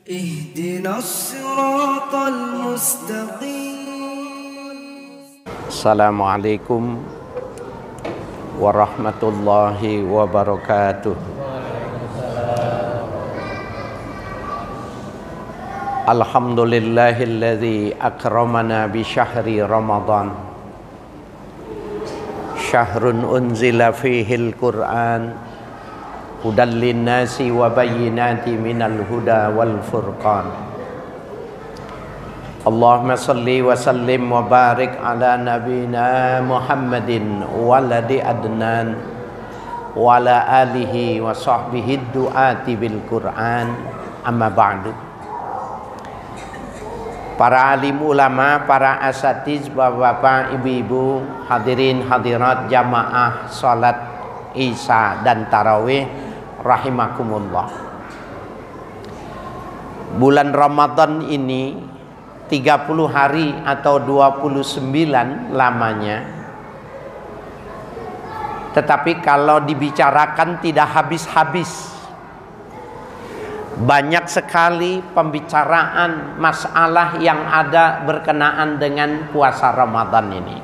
اهدنا الصراط المستقيم. Assalamualaikum warahmatullahi wabarakatuh. Alhamdulillahilladzi akramana bi syahri Ramadan, syahrun unzila fihil Qur'an hudan linnasi wa bayyinati minal huda wal furqan. Allahumma salli wa sallim wa barik ala nabina Muhammadin waladi adnan wa ala alihi wa sahbihi du'ati bil Qur'an, amma ba'du. Para alim ulama, para asatiz, bapak-bapak, ibu-ibu, hadirin hadirat jamaah salat Isya dan Tarawih rahimakumullah. Bulan Ramadan ini 30 hari atau 29 lamanya. Tetapi kalau dibicarakan tidak habis-habis. Banyak sekali pembicaraan masalah yang ada berkenaan dengan puasa Ramadan ini.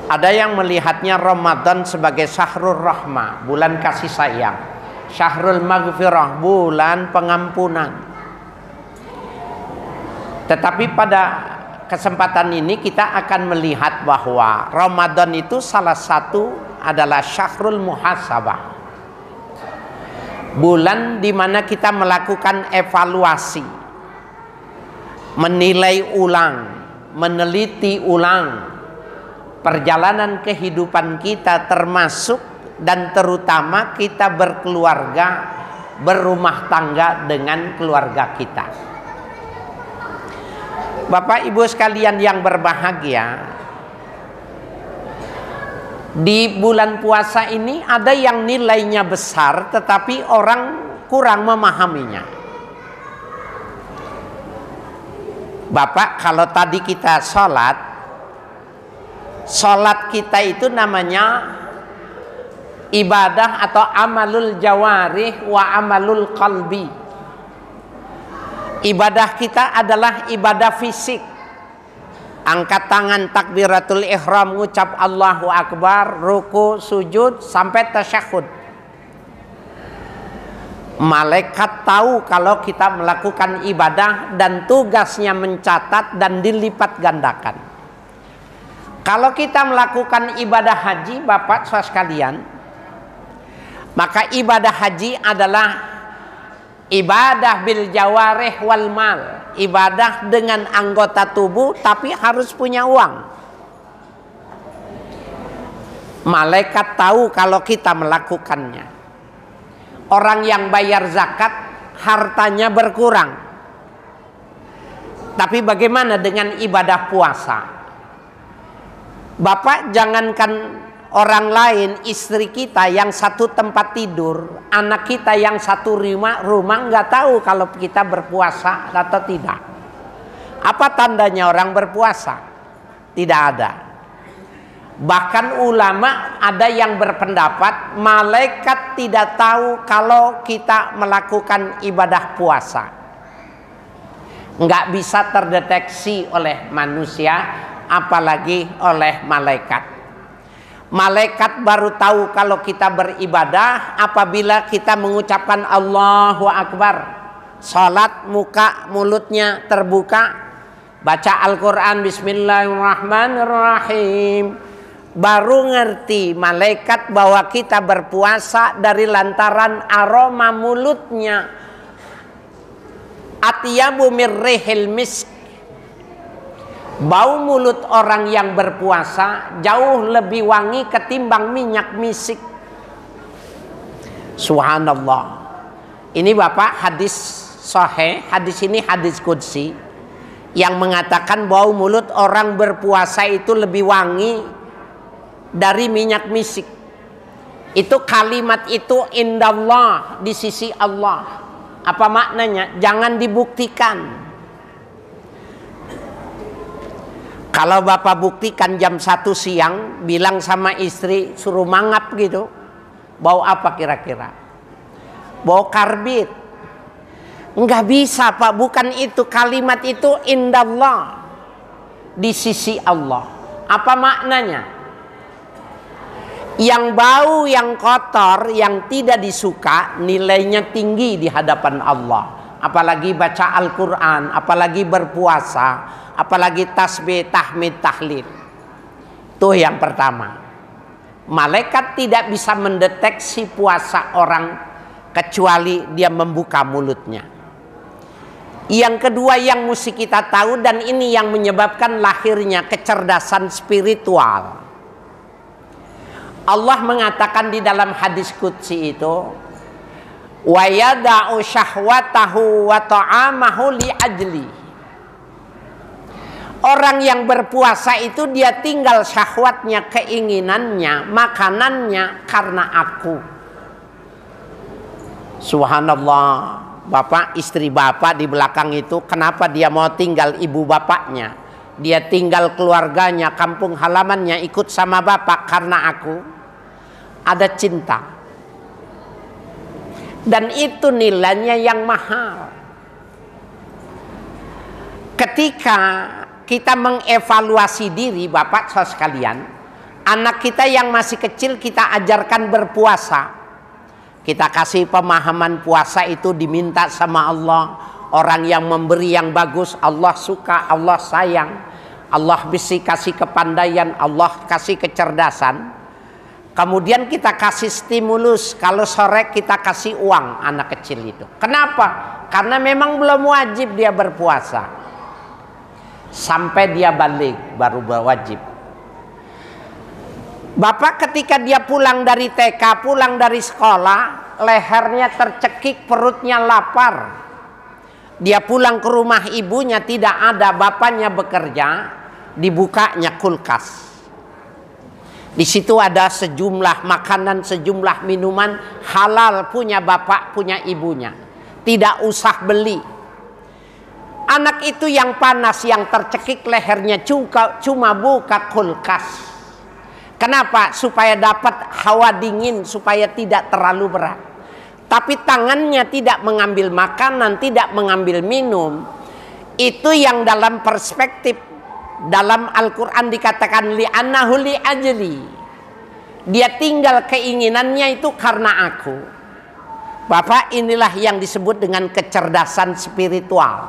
Ada yang melihatnya Ramadan sebagai syahrul rahmah, bulan kasih sayang, syahrul maghfirah, bulan pengampunan. Tetapi pada kesempatan ini kita akan melihat bahwa Ramadan itu salah satu adalah syahrul muhasabah, bulan di mana kita melakukan evaluasi, menilai ulang, meneliti ulang perjalanan kehidupan kita, termasuk dan terutama kita berkeluarga, berumah tangga dengan keluarga kita. Bapak Ibu sekalian yang berbahagia, di bulan puasa ini ada yang nilainya besar tetapi orang kurang memahaminya. Bapak, kalau tadi kita sholat kita itu namanya ibadah atau amalul jawarih wa amalul qalbi. Ibadah kita adalah ibadah fisik. Angkat tangan, takbiratul ihram, ngucap Allahu Akbar, ruku, sujud, sampai tasyahud. Malaikat tahu kalau kita melakukan ibadah dan tugasnya mencatat dan dilipat gandakan. Kalau kita melakukan ibadah haji, Bapak saudara sekalian, maka ibadah haji adalah ibadah bil jawarih wal mal, ibadah dengan anggota tubuh tapi harus punya uang. Malaikat tahu kalau kita melakukannya. Orang yang bayar zakat hartanya berkurang. Tapi bagaimana dengan ibadah puasa? Bapak, jangankan orang lain, istri kita yang satu tempat tidur, anak kita yang satu rumah nggak tahu kalau kita berpuasa atau tidak. Apa tandanya orang berpuasa? Tidak ada. Bahkan ulama ada yang berpendapat malaikat tidak tahu kalau kita melakukan ibadah puasa. Nggak bisa terdeteksi oleh manusia, apalagi oleh malaikat. Malaikat baru tahu kalau kita beribadah apabila kita mengucapkan Allahu Akbar. Salat mulutnya terbuka, baca Al-Quran Bismillahirrahmanirrahim. Baru ngerti malaikat bahwa kita berpuasa dari lantaran aroma mulutnya. Atyabu mirrihil misk. Bau mulut orang yang berpuasa jauh lebih wangi ketimbang minyak misik. Subhanallah. Ini Bapak hadis sahih, hadis ini hadis qudsi yang mengatakan bau mulut orang berpuasa itu lebih wangi dari minyak misik. Itu kalimat itu indallah, di sisi Allah. Apa maknanya? Jangan dibuktikan. Kalau Bapak buktikan jam 1 siang, bilang sama istri suruh mangap gitu, bau apa kira-kira? Bau karbit. Enggak bisa Pak, bukan itu. Kalimat itu indallah, di sisi Allah. Apa maknanya? Yang bau, yang kotor, yang tidak disuka, nilainya tinggi di hadapan Allah. Apalagi baca Al-Quran, apalagi berpuasa, apalagi tasbih, tahmid, tahlil. Itu yang pertama. Malaikat tidak bisa mendeteksi puasa orang kecuali dia membuka mulutnya. Yang kedua yang mesti kita tahu, dan ini yang menyebabkan lahirnya kecerdasan spiritual. Allah mengatakan di dalam hadis qudsi itu, wa yada'u syahwatahu wa ta'amahu li ajli. Orang yang berpuasa itu dia tinggal syahwatnya, keinginannya, makanannya karena aku. Subhanallah. Bapak, istri bapak di belakang itu, kenapa dia mau tinggal ibu bapaknya? Dia tinggal keluarganya, kampung halamannya, ikut sama bapak karena aku. Ada cinta. Dan itu nilainya yang mahal. Ketika kita mengevaluasi diri, bapak saudara sekalian, anak kita yang masih kecil kita ajarkan berpuasa. Kita kasih pemahaman puasa itu diminta sama Allah. Orang yang memberi yang bagus, Allah suka, Allah sayang. Allah bisa kasih kepandaian, Allah kasih kecerdasan. Kemudian kita kasih stimulus, kalau sore kita kasih uang anak kecil itu. Kenapa? Karena memang belum wajib dia berpuasa. Sampai dia balik baru berwajib. Bapak ketika dia pulang dari TK, pulang dari sekolah, lehernya tercekik, perutnya lapar. Dia pulang ke rumah ibunya tidak ada, bapaknya bekerja, dibukanya kulkas. Di situ ada sejumlah makanan, sejumlah minuman halal punya bapak, punya ibunya. Tidak usah beli. Anak itu yang panas, yang tercekik lehernya cuma buka kulkas. Kenapa? Supaya dapat hawa dingin, supaya tidak terlalu berat. Tapi tangannya tidak mengambil makanan, tidak mengambil minum. Itu yang dalam perspektif dalam Al-Quran dikatakan li'annahu li'ajli. Dia tinggal keinginannya itu karena aku. Bapak, inilah yang disebut dengan kecerdasan spiritual.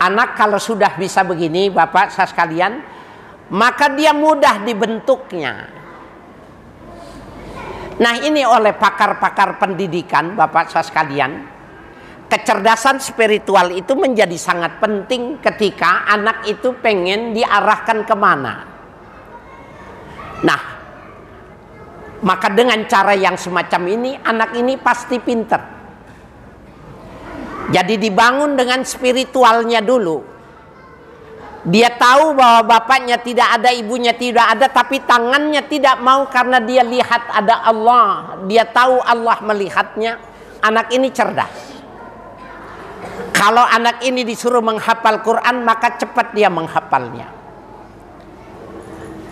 Anak kalau sudah bisa begini, bapak saya sekalian, maka dia mudah dibentuknya. Nah, ini oleh pakar-pakar pendidikan, bapak saya sekalian, kecerdasan spiritual itu menjadi sangat penting ketika anak itu pengen diarahkan kemana. Nah, maka dengan cara yang semacam ini, anak ini pasti pinter. Jadi dibangun dengan spiritualnya dulu. Dia tahu bahwa bapaknya tidak ada, ibunya tidak ada, tapi tangannya tidak mau karena dia lihat ada Allah. Dia tahu Allah melihatnya. Anak ini cerdas. Kalau anak ini disuruh menghafal Quran, maka cepat dia menghafalnya.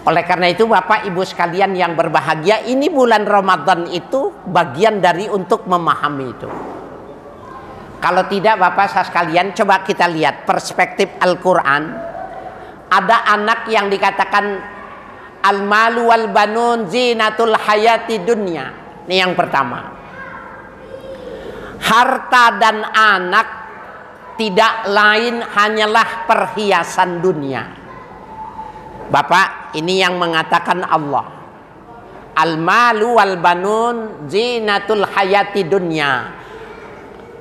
Oleh karena itu Bapak Ibu sekalian yang berbahagia, ini bulan Ramadan itu bagian dari untuk memahami itu. Kalau tidak Bapak sekalian, coba kita lihat perspektif Al-Quran. Ada anak yang dikatakan al-malu wal banun zinatul hayati dunya. Ini yang pertama. Harta dan anak tidak lain hanyalah perhiasan dunia. Bapak, ini yang mengatakan Allah. Al-malu wal banun zinatul hayati dunya.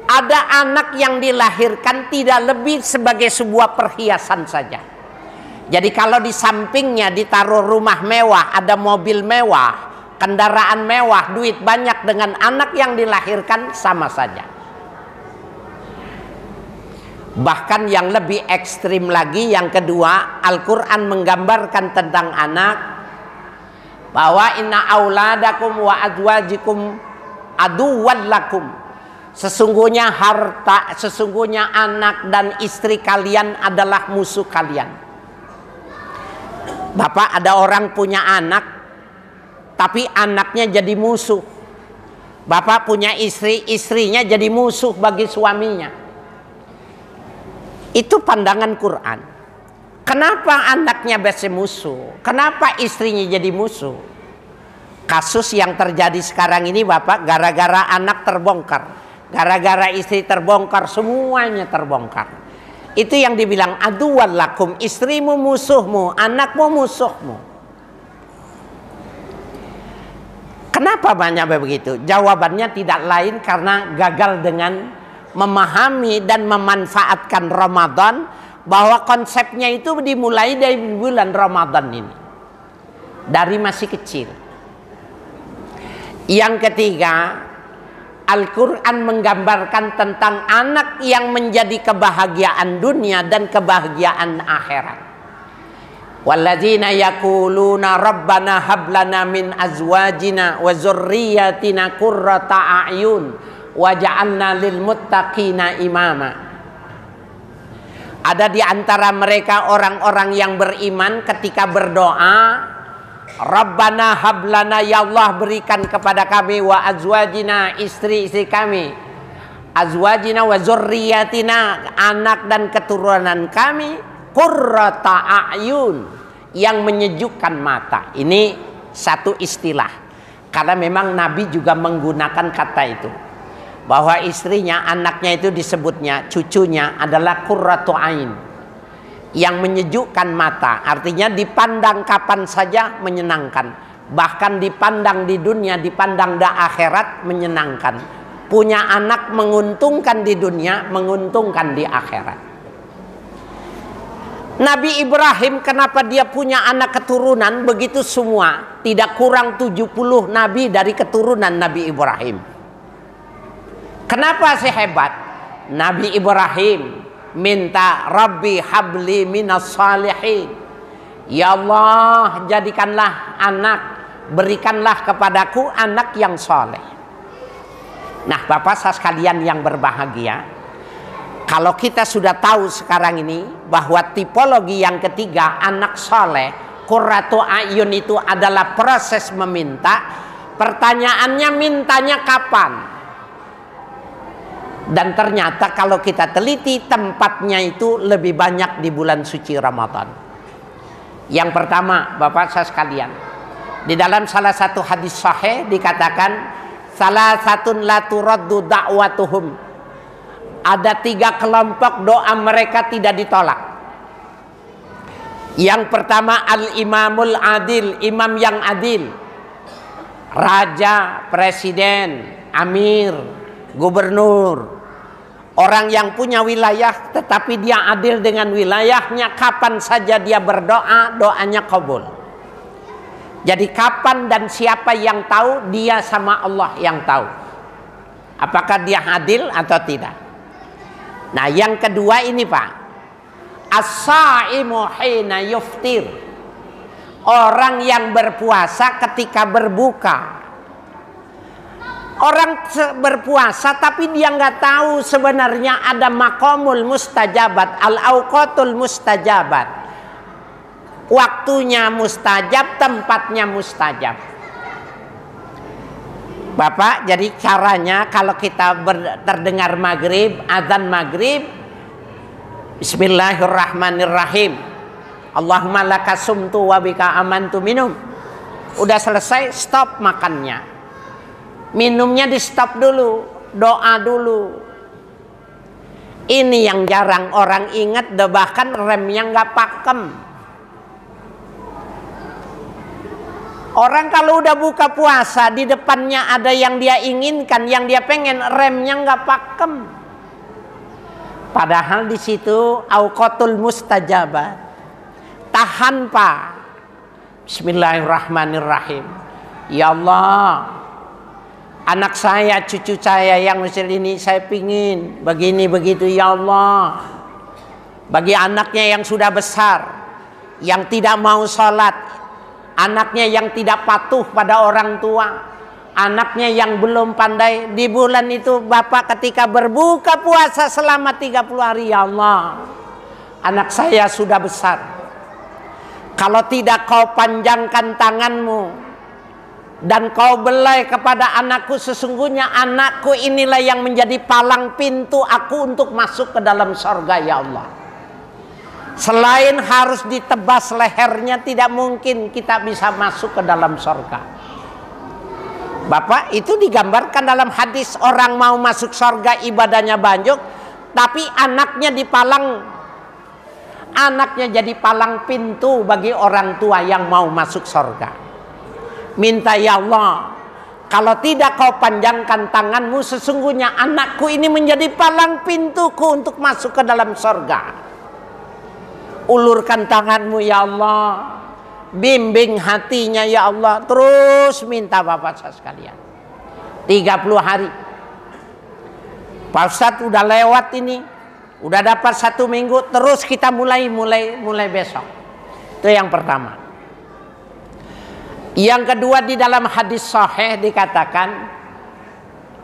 Ada anak yang dilahirkan tidak lebih sebagai sebuah perhiasan saja. Jadi kalau di sampingnya ditaruh rumah mewah, ada mobil mewah, kendaraan mewah, duit banyak, dengan anak yang dilahirkan sama saja. Bahkan yang lebih ekstrim lagi, yang kedua, Al-Quran menggambarkan tentang anak bahwa inna auladakum wa azwajikum aduwwan lakum. Sesungguhnya harta, sesungguhnya anak dan istri kalian adalah musuh kalian. Bapak, ada orang punya anak, tapi anaknya jadi musuh. Bapak punya istri, istrinya jadi musuh bagi suaminya. Itu pandangan Quran. Kenapa anaknya bisa musuh? Kenapa istrinya jadi musuh? Kasus yang terjadi sekarang ini Bapak, gara-gara anak terbongkar, gara-gara istri terbongkar, semuanya terbongkar. Itu yang dibilang aduwwan lakum, istrimu musuhmu, anakmu musuhmu. Kenapa banyak begitu? Jawabannya tidak lain karena gagal dengan memahami dan memanfaatkan Ramadan, bahwa konsepnya itu dimulai dari bulan Ramadan ini, dari masih kecil. Yang ketiga, Al-Quran menggambarkan tentang anak yang menjadi kebahagiaan dunia dan kebahagiaan akhirat. Walladzina yaquluna rabbana hab lana min azwajina wa dzurriyyatina qurrata a'yun waj'alna lil muttaqina imama. Ada di antara mereka orang-orang yang beriman ketika berdoa, Rabbana hab lana, ya Allah berikan kepada kami, wa azwajina, istri-istri kami, azwajina wa dzurriyyatina, anak dan keturunan kami, qurrata a'yun, yang menyejukkan mata. Ini satu istilah, karena memang Nabi juga menggunakan kata itu, bahwa istrinya, anaknya itu disebutnya, cucunya adalah qurratu ain, yang menyejukkan mata. Artinya dipandang kapan saja menyenangkan, bahkan dipandang di dunia, dipandang di akhirat menyenangkan. Punya anak menguntungkan di dunia, menguntungkan di akhirat. Nabi Ibrahim, kenapa dia punya anak keturunan begitu semua? Tidak kurang 70 nabi dari keturunan Nabi Ibrahim. Kenapa sih hebat? Nabi Ibrahim minta, Rabbi habli minas salihin, ya Allah jadikanlah anak, berikanlah kepadaku anak yang soleh. Nah Bapak sekalian yang berbahagia, kalau kita sudah tahu sekarang ini bahwa tipologi yang ketiga, anak soleh, qurratu a'yun, itu adalah proses meminta. Pertanyaannya, mintanya kapan? Dan ternyata kalau kita teliti, tempatnya itu lebih banyak di bulan suci Ramadan. Yang pertama Bapak saya sekalian, di dalam salah satu hadis sahih dikatakan, salah satun la turaddu da'watuhum, ada 3 kelompok doa mereka tidak ditolak. Yang pertama al-imamul adil, imam yang adil, raja, presiden, amir, gubernur, orang yang punya wilayah tetapi dia adil dengan wilayahnya, kapan saja dia berdoa, doanya kabul. Jadi kapan dan siapa yang tahu? Dia sama Allah yang tahu apakah dia adil atau tidak. Nah yang kedua ini Pak, as-saimu hina yuftir, orang yang berpuasa ketika berbuka. Orang berpuasa tapi dia nggak tahu sebenarnya ada maqamul mustajabat, al-awqatul mustajabat, waktunya mustajab, tempatnya mustajab. Bapak, jadi caranya kalau kita terdengar maghrib, azan maghrib, bismillahirrahmanirrahim, Allahumma laka sumtu wa bika amantu minum. Udah selesai, stop makannya, minumnya di stop dulu, doa dulu. Ini yang jarang orang ingat, bahkan remnya nggak pakem. Orang kalau udah buka puasa, di depannya ada yang dia inginkan, yang dia pengen, remnya nggak pakem. Padahal di situ auqatul mustajabat. Tahan Pak. Bismillahirrahmanirrahim. Ya Allah, anak saya, cucu saya yang Mesir ini saya pingin begini begitu ya Allah. Bagi anaknya yang sudah besar, yang tidak mau sholat, anaknya yang tidak patuh pada orang tua, anaknya yang belum pandai, di bulan itu Bapak ketika berbuka puasa selama 30 hari, ya Allah, anak saya sudah besar. Kalau tidak kau panjangkan tanganmu Dan kau belai kepada anakku, sesungguhnya anakku inilah yang menjadi palang pintu aku untuk masuk ke dalam sorga ya Allah. Selain harus ditebas lehernya, tidak mungkin kita bisa masuk ke dalam sorga. Bapak, itu digambarkan dalam hadis, orang mau masuk sorga ibadahnya banyak, tapi anaknya dipalang, anaknya jadi palang pintu bagi orang tua yang mau masuk sorga. Minta ya Allah, kalau tidak kau panjangkan tanganmu, sesungguhnya anakku ini menjadi palang pintuku untuk masuk ke dalam sorga. Ulurkan tanganmu ya Allah, bimbing hatinya ya Allah. Terus minta Bapak saya sekalian. 30 hari Pak Ustadz udah lewat ini, udah dapat 1 minggu, terus kita mulai besok. Itu yang pertama. Yang kedua, di dalam hadis sahih dikatakan,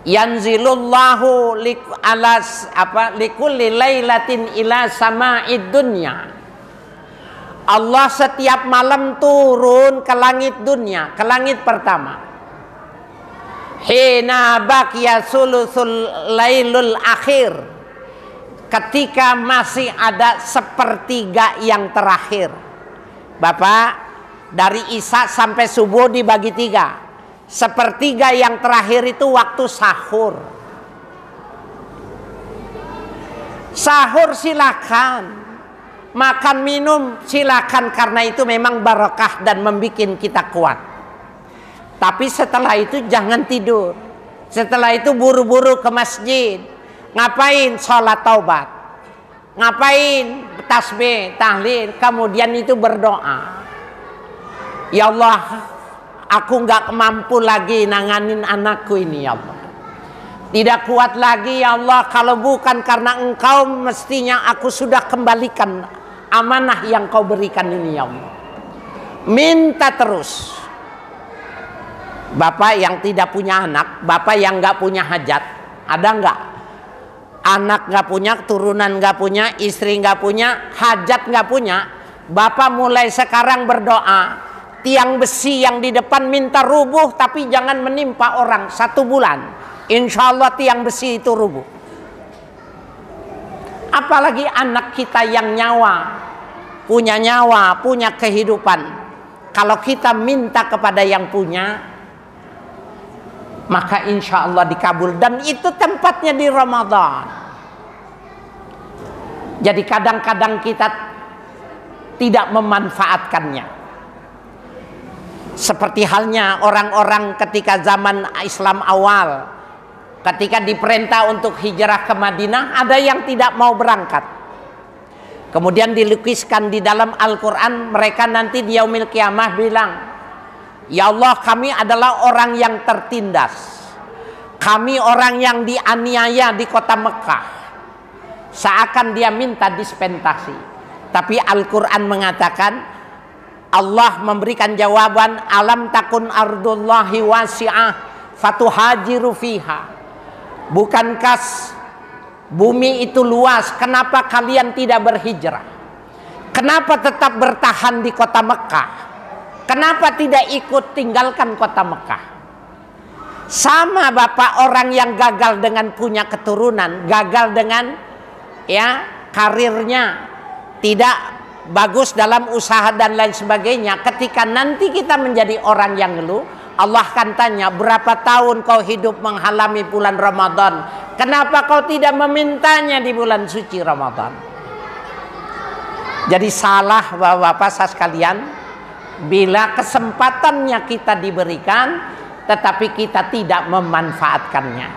yanzilullahu likulli lailatin ila sama'id dunya. Allah setiap malam turun ke langit dunia, ke langit pertama. Hina baqiya sulusul lailul akhir, ketika masih ada sepertiga yang terakhir. Bapak, dari Isya sampai subuh dibagi 3. Sepertiga yang terakhir itu waktu sahur. Sahur silakan, makan minum silakan, karena itu memang barokah dan membuat kita kuat. Tapi setelah itu jangan tidur. Setelah itu buru-buru ke masjid. Ngapain? Sholat taubat. Ngapain? Tasbih, tahlil. Kemudian itu berdoa. Ya Allah, aku nggak mampu lagi nanganin anakku ini ya Allah. Tidak kuat lagi ya Allah, kalau bukan karena Engkau mestinya aku sudah kembalikan amanah yang Kau berikan ini ya Allah. Minta terus. Bapak yang tidak punya anak, bapak yang nggak punya hajat, ada nggak? Anak nggak punya, turunan nggak punya, istri nggak punya, hajat nggak punya. Bapak mulai sekarang berdoa. Tiang besi yang di depan minta rubuh, tapi jangan menimpa orang 1 bulan. Insya Allah tiang besi itu rubuh. Apalagi anak kita yang nyawa, punya kehidupan. Kalau kita minta kepada yang punya, maka insya Allah dikabul. Dan itu tempatnya di Ramadan. Jadi kadang-kadang kita tidak memanfaatkannya. Seperti halnya orang-orang ketika zaman Islam awal, ketika diperintah untuk hijrah ke Madinah, ada yang tidak mau berangkat. Kemudian dilukiskan di dalam Al-Quran, mereka nanti di yaumil kiamah bilang, ya Allah, kami adalah orang yang tertindas, kami orang yang dianiaya di kota Mekah. Seakan dia minta dispensasi. Tapi Al-Quran mengatakan, Allah memberikan jawaban, alam takun ardullahi wasi'ah fatuhajiru fiha. Bukankah bumi itu luas, kenapa kalian tidak berhijrah? Kenapa tetap bertahan di kota Mekah? Kenapa tidak ikut tinggalkan kota Mekah? Sama Bapak, orang yang gagal dengan punya keturunan, gagal dengan karirnya, tidak bagus dalam usaha dan lain sebagainya. Ketika nanti kita menjadi orang yang ngeluh, Allah akan tanya, berapa tahun kau hidup menghalami bulan Ramadan? Kenapa kau tidak memintanya di bulan suci Ramadan? Jadi salah Bapak-bapak sekalian, bila kesempatannya kita diberikan, tetapi kita tidak memanfaatkannya.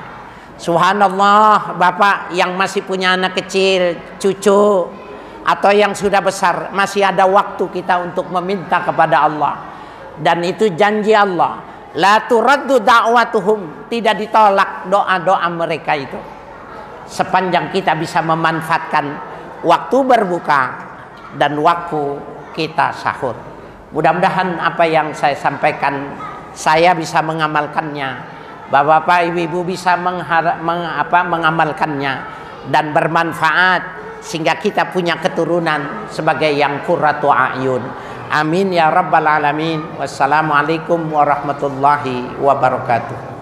Subhanallah, Bapak yang masih punya anak kecil, cucu, atau yang sudah besar, masih ada waktu kita untuk meminta kepada Allah. Dan itu janji Allah, la turaddu da'watuhum, tidak ditolak doa-doa mereka itu, sepanjang kita bisa memanfaatkan waktu berbuka dan waktu kita sahur. Mudah-mudahan apa yang saya sampaikan saya bisa mengamalkannya, Bapak-bapak, ibu-ibu bisa mengamalkannya dan bermanfaat, sehingga kita punya keturunan sebagai yang qurratu a'yun. Amin ya rabbal alamin. Wassalamualaikum warahmatullahi wabarakatuh.